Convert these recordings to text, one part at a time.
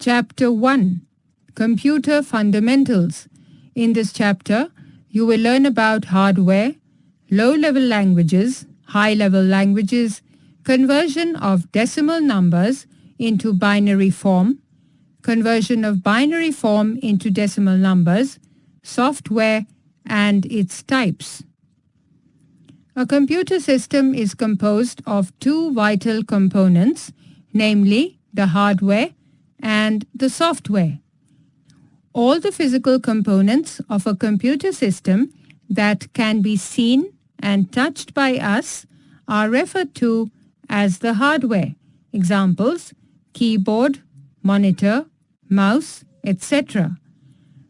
Chapter 1. Computer Fundamentals. In this chapter, you will learn about hardware, low-level languages, high-level languages, conversion of decimal numbers into binary form, conversion of binary form into decimal numbers, software, and its types. A computer system is composed of two vital components, namely the hardware and the software. All the physical components of a computer system that can be seen and touched by us are referred to as the hardware. Examples: keyboard, monitor, mouse, etc.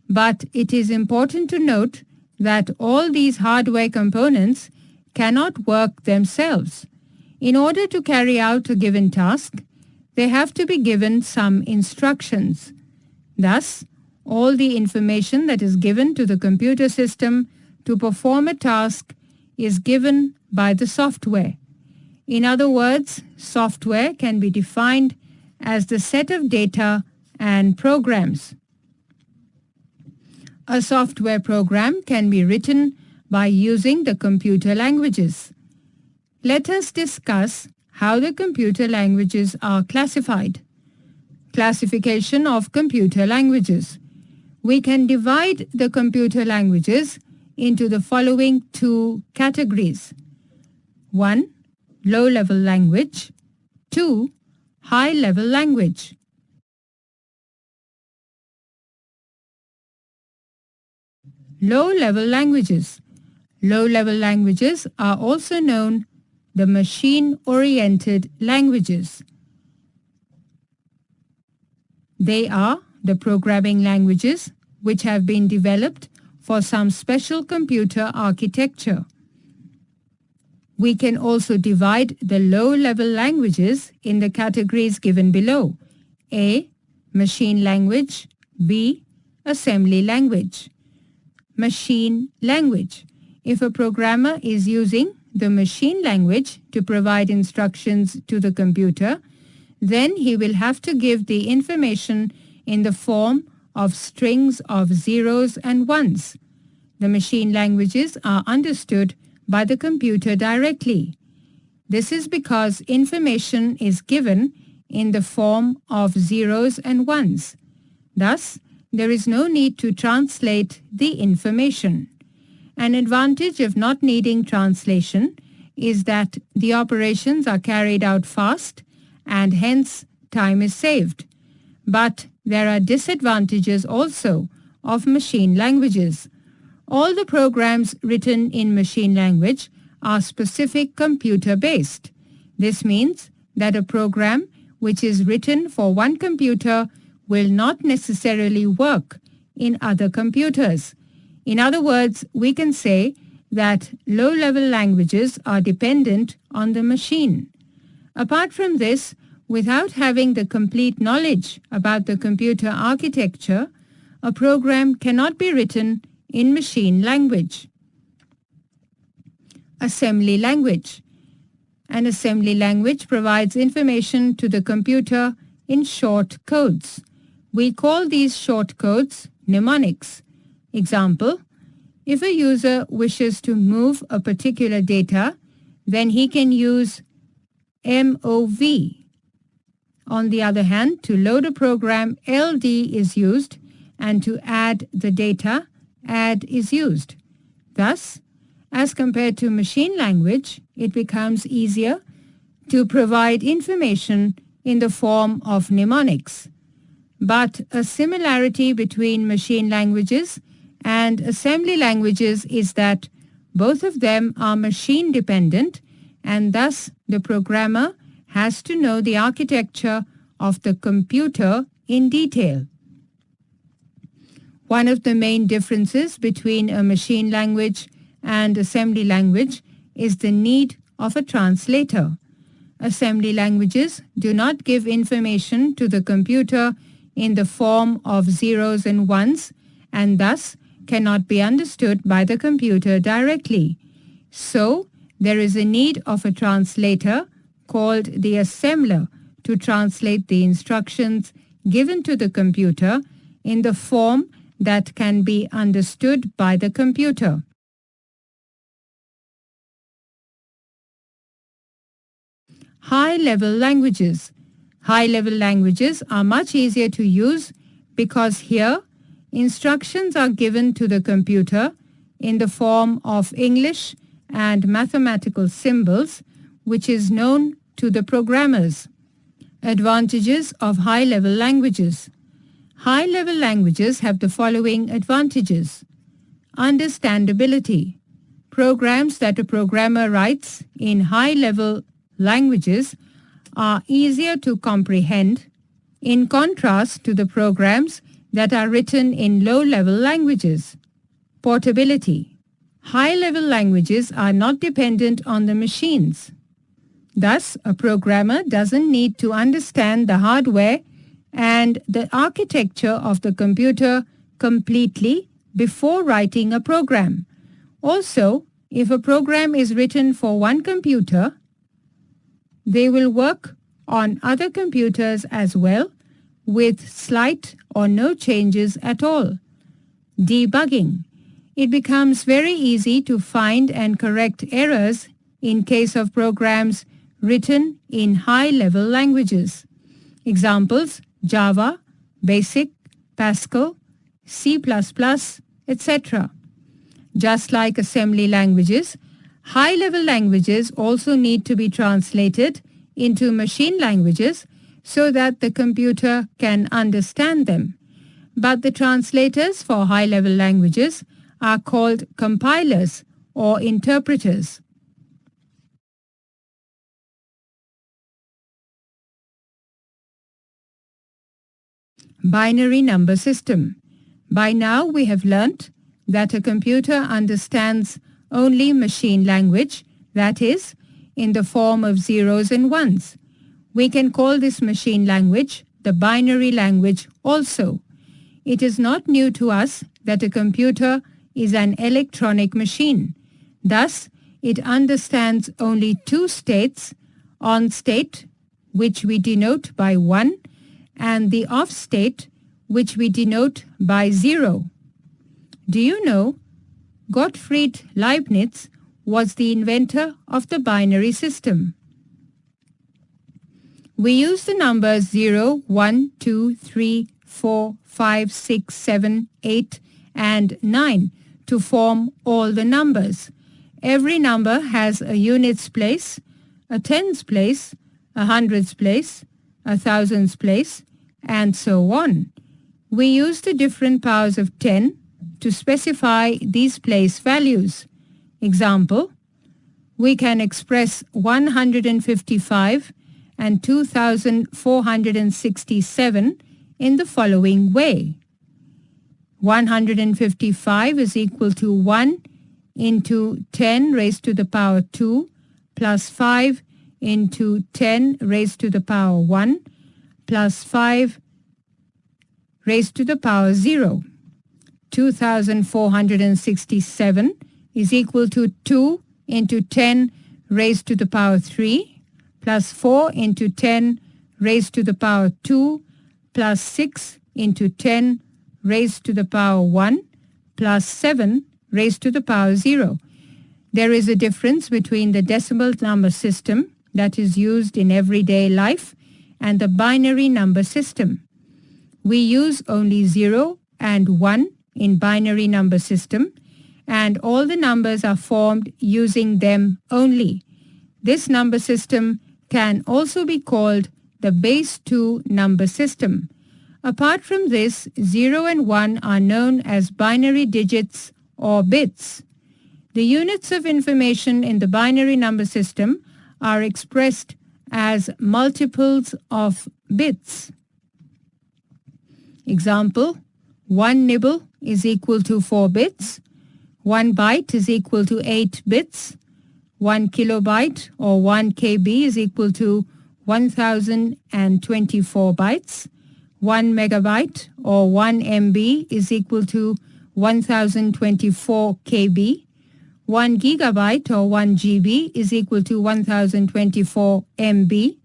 But it is important to note that all these hardware components cannot work themselves. In order to carry out a given task, they have to be given some instructions. Thus, all the information that is given to the computer system to perform a task is given by the software. In other words, software can be defined as the set of data and programs. A software program can be written by using the computer languages. Let us discuss how the computer languages are classified. Classification of computer languages. We can divide the computer languages into the following two categories. 1. Low-level language. 2. High-level language. Low-level languages. Low-level languages are also known the machine-oriented languages. They are the programming languages which have been developed for some special computer architecture. We can also divide the low-level languages in the categories given below. A. Machine language. B. Assembly language. Machine language. If a programmer is using the machine language to provide instructions to the computer, then he will have to give the information in the form of strings of zeros and ones. The machine languages are understood by the computer directly. This is because information is given in the form of zeros and ones. Thus, there is no need to translate the information. An advantage of not needing translation is that the operations are carried out fast and hence time is saved. But there are disadvantages also of machine languages. All the programs written in machine language are specific computer-based. This means that a program which is written for one computer will not necessarily work in other computers. In other words, we can say that low-level languages are dependent on the machine. Apart from this, without having the complete knowledge about the computer architecture, a program cannot be written in machine language. Assembly language. An assembly language provides information to the computer in short codes. We call these short codes mnemonics. Example: if a user wishes to move a particular data, then he can use MOV. On the other hand, to load a program, LD is used, and to add the data, add is used. Thus, as compared to machine language, it becomes easier to provide information in the form of mnemonics. But a similarity between machine languages and assembly languages is that both of them are machine dependent, and thus the programmer has to know the architecture of the computer in detail. One of the main differences between a machine language and assembly language is the need of a translator. Assembly languages do not give information to the computer in the form of zeros and ones, and thus cannot be understood by the computer directly. So, there is a need of a translator called the assembler to translate the instructions given to the computer in the form that can be understood by the computer. High-level languages. High-level languages are much easier to use because here instructions are given to the computer in the form of English and mathematical symbols, which is known to the programmers. Advantages of high-level languages. High-level languages have the following advantages. Understandability. Programs that a programmer writes in high-level languages are easier to comprehend in contrast to the programs that are written in low-level languages. Portability. High-level languages are not dependent on the machines. Thus, a programmer doesn't need to understand the hardware and the architecture of the computer completely before writing a program. Also, if a program is written for one computer, they will work on other computers as well with slight or no changes at all. Debugging. It becomes very easy to find and correct errors in case of programs written in high-level languages. Examples: Java, Basic, Pascal, C++, etc. Just like assembly languages, high-level languages also need to be translated into machine languages so that the computer can understand them. But the translators for high-level languages are called compilers or interpreters. Binary number system. By now we have learnt that a computer understands only machine language, that is, in the form of zeros and ones. We can call this machine language the binary language also. It is not new to us that a computer is an electronic machine. Thus, it understands only two states, on state, which we denote by 1, and the off state, which we denote by 0. Do you know, Gottfried Leibniz was the inventor of the binary system. We use the numbers 0, 1, 2, 3, 4, 5, 6, 7, 8, and 9 to form all the numbers. Every number has a units place, a tens place, a hundreds place, a thousands place, and so on. We use the different powers of 10 to specify these place values. Example, we can express 155 and 2467 in the following way. 155 is equal to 1 into 10 raised to the power 2 plus 5 into 10 raised to the power 1 plus 5 raised to the power 0. 2467 is equal to 2 into 10 raised to the power 3 plus 4 into 10 raised to the power 2 plus 6 into 10 raised to the power 1 plus 7 raised to the power 0. There is a difference between the decimal number system that is used in everyday life and the binary number system. We use only 0 and 1 in binary number system, and all the numbers are formed using them only. This number system can also be called the base 2 number system. Apart from this, 0 and 1 are known as binary digits or bits. The units of information in the binary number system are expressed as multiples of bits. Example, 1 nibble is equal to 4 bits, 1 byte is equal to 8 bits, 1 kilobyte or 1 KB is equal to 1024 bytes, 1 megabyte or 1 MB is equal to 1024 KB, 1 gigabyte or 1 GB is equal to 1024 MB,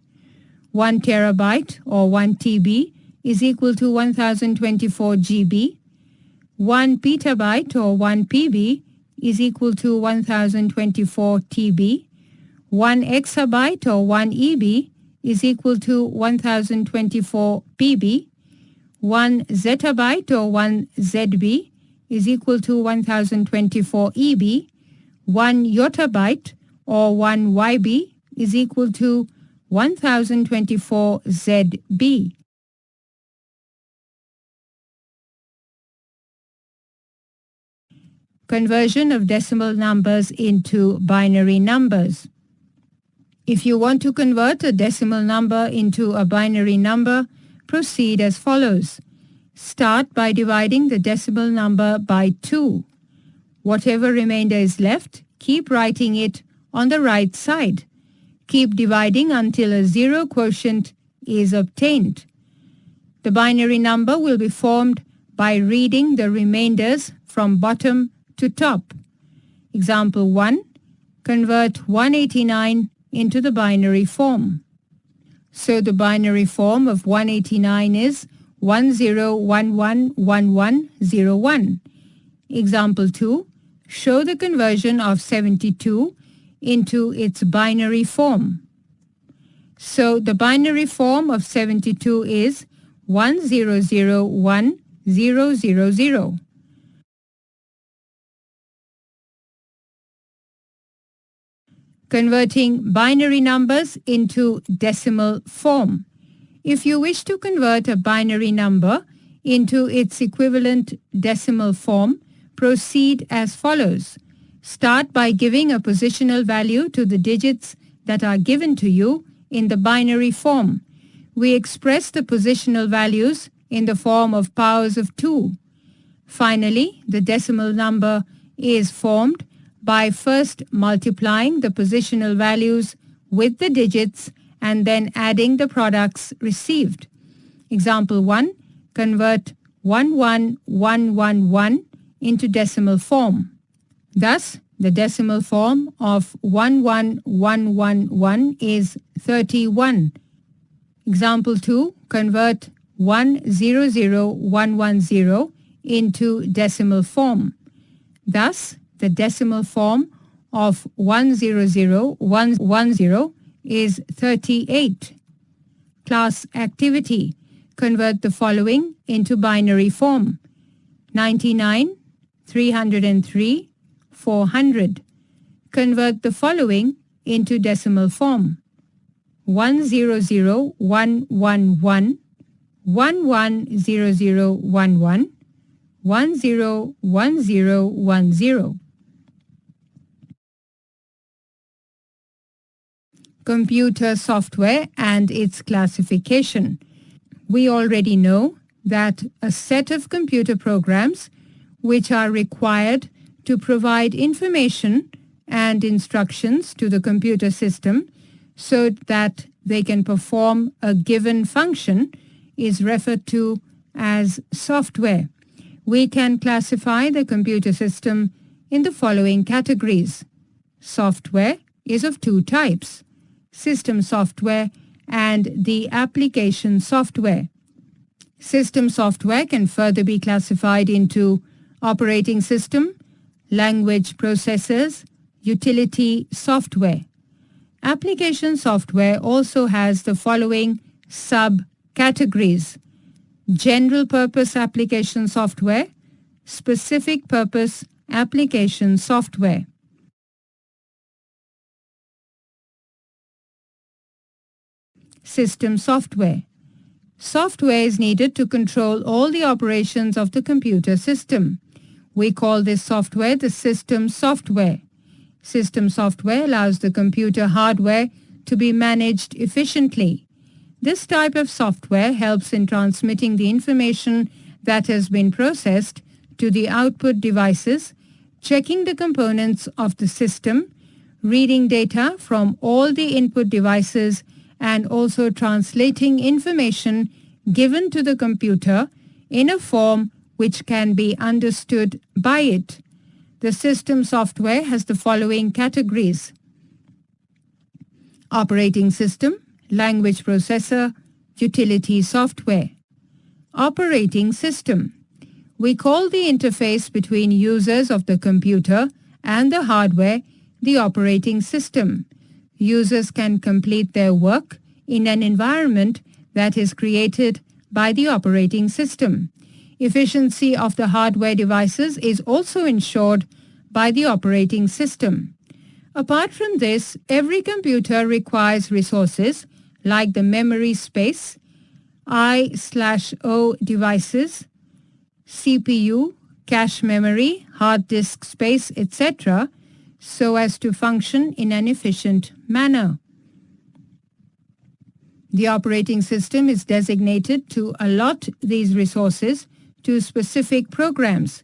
1 terabyte or 1 TB is equal to 1024 GB. 1 petabyte or 1 PB is equal to 1024 TB. 1 exabyte or 1 EB is equal to 1024 PB. 1 zettabyte or 1 ZB is equal to 1024 EB. 1 yottabyte or 1 YB is equal to 1024 ZB. Conversion of decimal numbers into binary numbers. If you want to convert a decimal number into a binary number, proceed as follows. Start by dividing the decimal number by 2. Whatever remainder is left, keep writing it on the right side. Keep dividing until a zero quotient is obtained. The binary number will be formed by reading the remainders from bottom to top. Example 1. Convert 189 into the binary form. So the binary form of 189 is 10111101. Example 2. Show the conversion of 72 into its binary form. So the binary form of 72 is 1001,000. Converting binary numbers into decimal form. If you wish to convert a binary number into its equivalent decimal form, proceed as follows. Start by giving a positional value to the digits that are given to you in the binary form. We express the positional values in the form of powers of 2. Finally, the decimal number is formed by first multiplying the positional values with the digits and then adding the products received. Example 1. Convert 11111 into decimal form. Thus, the decimal form of 11111 is 31. Example 2. Convert 100110 into decimal form. Thus, the decimal form of 100110 is 38. Class activity. Convert the following into binary form. 99, 303, 400. Convert the following into decimal form. 100111, 110011, 101010. Computer software and its classification. We already know that a set of computer programs which are required to provide information and instructions to the computer system so that they can perform a given function is referred to as software. We can classify the computer system in the following categories. Software is of two types: system software and the application software. System software can further be classified into operating system, language processors, utility software. Application software also has the following subcategories: general purpose application software, specific purpose application software. System software. Software is needed to control all the operations of the computer system. We call this software the system software. System software allows the computer hardware to be managed efficiently. This type of software helps in transmitting the information that has been processed to the output devices, checking the components of the system, reading data from all the input devices, and also translating information given to the computer in a form which can be understood by it. The system software has the following categories: operating system, language processor, utility software. Operating system. We call the interface between users of the computer and the hardware the operating system. Users can complete their work in an environment that is created by the operating system. Efficiency of the hardware devices is also ensured by the operating system. Apart from this, every computer requires resources like the memory space, I/O devices, CPU, cache memory, hard disk space, etc., so as to function in an efficient manner. The operating system is designated to allot these resources to specific programs.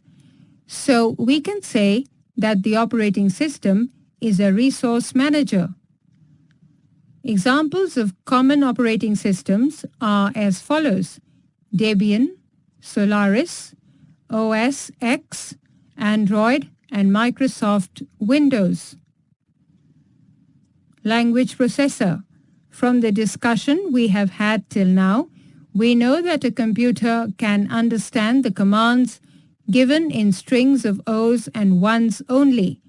So we can say that the operating system is a resource manager. Examples of common operating systems are as follows: Debian, Solaris, OS X, Android, and Microsoft Windows. Language processor. From the discussion we have had till now, we know that a computer can understand the commands given in strings of O's and ones only.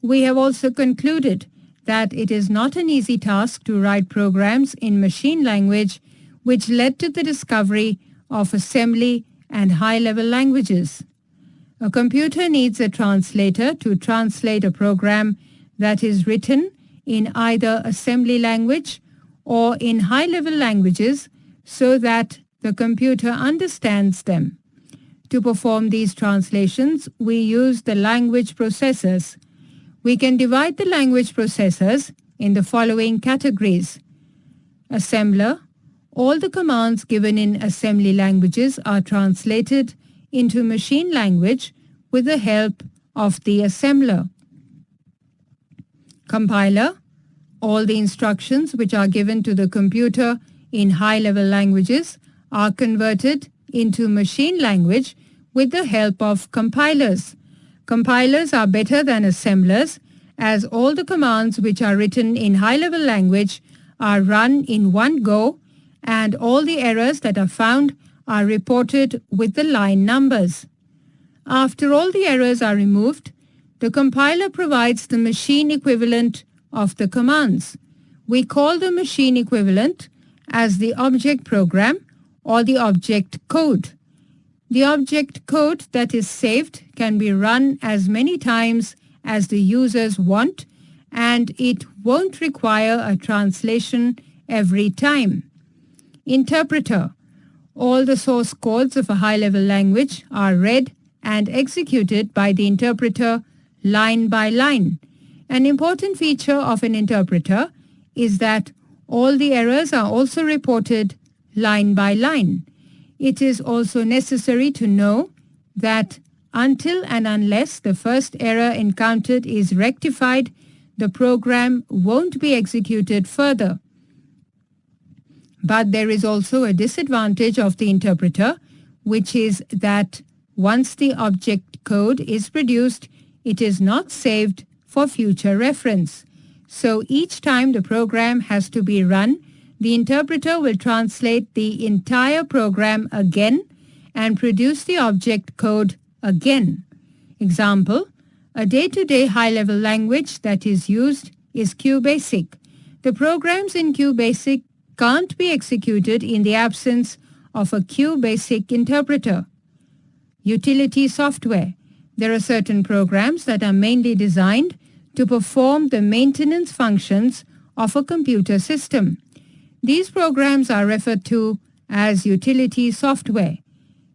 We have also concluded that it is not an easy task to write programs in machine language, which led to the discovery of assembly and high-level languages. A computer needs a translator to translate a program that is written in either assembly language or in high-level languages so that the computer understands them. To perform these translations, we use the language processors. We can divide the language processors in the following categories. Assembler. All the commands given in assembly languages are translated into machine language with the help of the assembler. Compiler. All the instructions which are given to the computer in high-level languages are converted into machine language with the help of compilers. Compilers are better than assemblers, as all the commands which are written in high-level language are run in one go, and all the errors that are found are reported with the line numbers. After all the errors are removed, the compiler provides the machine equivalent of the commands. We call the machine equivalent as the object program or the object code. The object code that is saved can be run as many times as the users want, and it won't require a translation every time. Interpreter. All the source codes of a high-level language are read and executed by the interpreter line by line. An important feature of an interpreter is that all the errors are also reported line by line. It is also necessary to know that until and unless the first error encountered is rectified, the program won't be executed further. But there is also a disadvantage of the interpreter, which is that once the object code is produced, it is not saved for future reference. So each time the program has to be run, the interpreter will translate the entire program again and produce the object code again. Example, a day-to-day high-level language that is used is QBasic. The programs in QBasic can't be executed in the absence of a QBasic interpreter. Utility software. There are certain programs that are mainly designed to perform the maintenance functions of a computer system. These programs are referred to as utility software.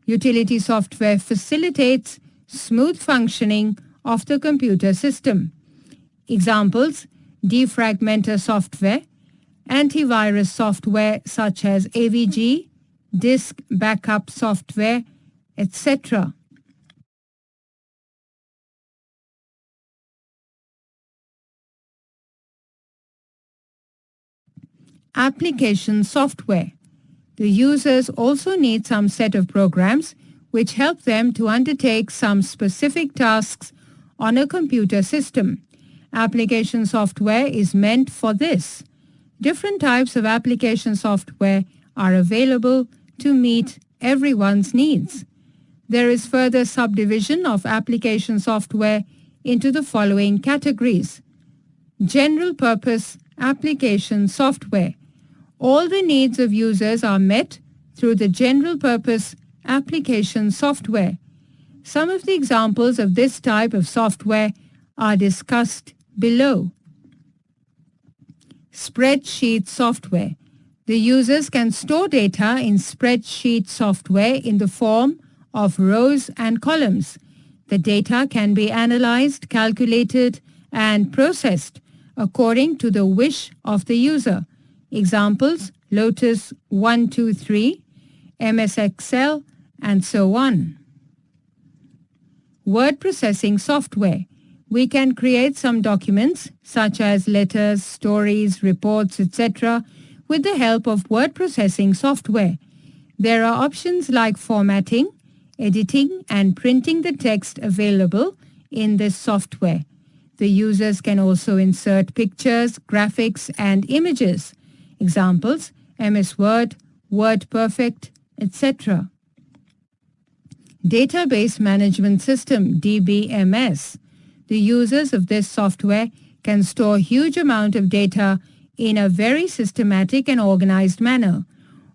Utility software facilitates smooth functioning of the computer system. Examples: defragmenter software, antivirus software such as AVG, disk backup software, etc. Application software. The users also need some set of programs which help them to undertake some specific tasks on a computer system. Application software is meant for this. Different types of application software are available to meet everyone's needs. There is further subdivision of application software into the following categories. General purpose application software. All the needs of users are met through the general purpose application software. Some of the examples of this type of software are discussed below. Spreadsheet software. The users can store data in spreadsheet software in the form of rows and columns. The data can be analyzed, calculated, and processed according to the wish of the user. Examples: Lotus 123, MS Excel, and so on. Word processing software. We can create some documents such as letters, stories, reports, etc. with the help of word processing software. There are options like formatting, editing, and printing the text available in this software. The users can also insert pictures, graphics, and images. Examples: MS Word, WordPerfect, etc. Database Management System (DBMS). The users of this software can store huge amount of data in a very systematic and organized manner.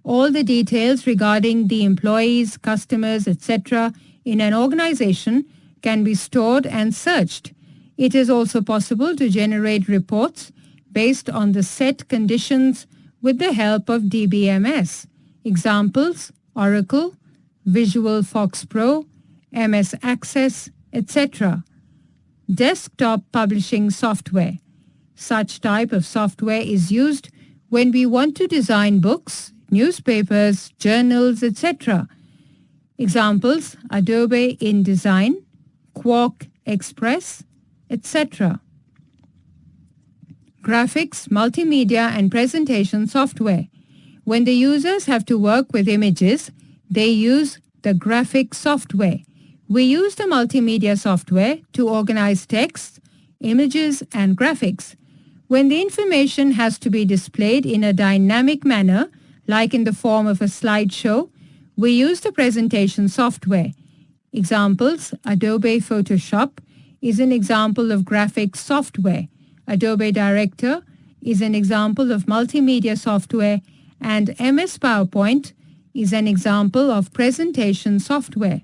All the details regarding the employees, customers, etc. in an organization can be stored and searched. It is also possible to generate reports based on the set conditions with the help of DBMS. Examples: Oracle, Visual Fox Pro, MS Access, etc. Desktop publishing software. Such type of software is used when we want to design books, newspapers, journals, etc. Examples: Adobe InDesign, Quark Express, etc. Graphics, multimedia, and presentation software. When the users have to work with images, they use the graphic software. We use the multimedia software to organize text, images, and graphics. When the information has to be displayed in a dynamic manner, like in the form of a slideshow, we use the presentation software. Examples: Adobe Photoshop is an example of graphics software. Adobe Director is an example of multimedia software, and MS PowerPoint is an example of presentation software.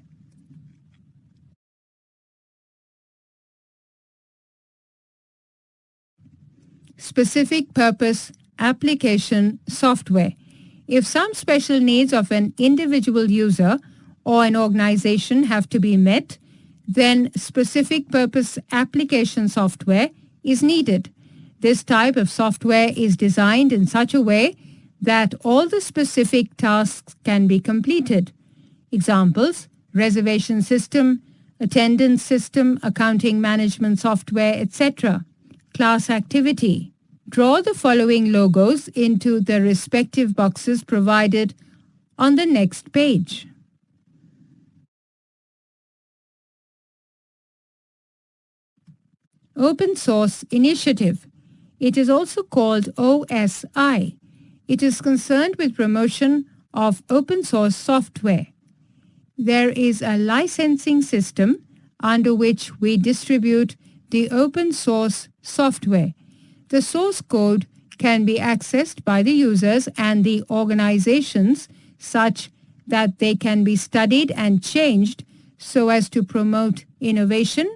Specific purpose application software. If some special needs of an individual user or an organization have to be met, then specific purpose application software is needed. This type of software is designed in such a way that all the specific tasks can be completed. Examples: reservation system, attendance system, accounting management software, etc. Class activity. Draw the following logos into the respective boxes provided on the next page. Open Source Initiative. It is also called OSI. It is concerned with promotion of open source software. There is a licensing system under which we distribute the open source software. The source code can be accessed by the users and the organizations such that they can be studied and changed so as to promote innovation,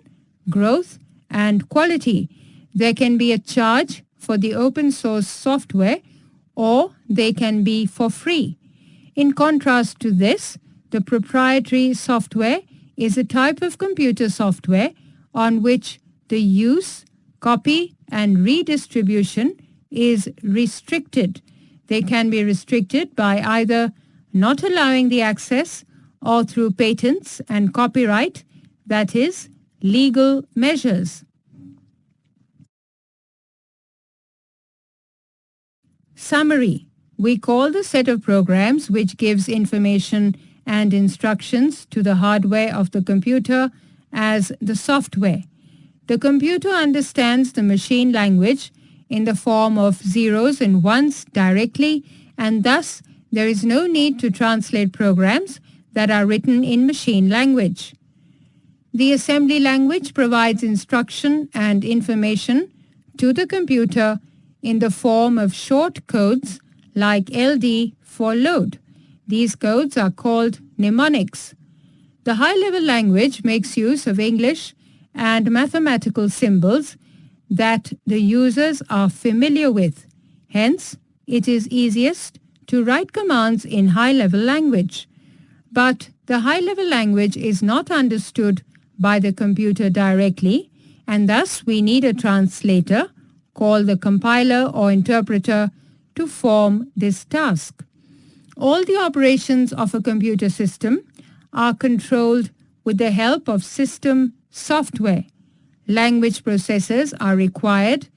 growth, and quality. There can be a charge for the open source software, or they can be for free. In contrast to this, the proprietary software is a type of computer software on which the use, copy, and redistribution is restricted. They can be restricted by either not allowing the access or through patents and copyright, that is, legal measures. Summary. We call the set of programs which gives information and instructions to the hardware of the computer as the software. The computer understands the machine language in the form of zeros and ones directly, and thus There is no need to translate programs that are written in machine language. The assembly language provides instruction and information to the computer in the form of short codes like LD for load. These codes are called mnemonics. The high-level language makes use of English and mathematical symbols that the users are familiar with. Hence, it is easiest to write commands in high-level language. But the high-level language is not understood by the computer directly, and thus we need a translator called the compiler or interpreter to form this task. All the operations of a computer system are controlled with the help of system software. Language processors are required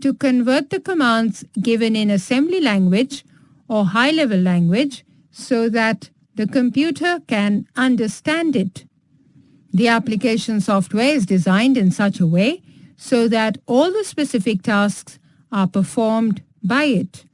to convert the commands given in assembly language or high-level language so that the computer can understand it. The application software is designed in such a way so that all the specific tasks are performed by it.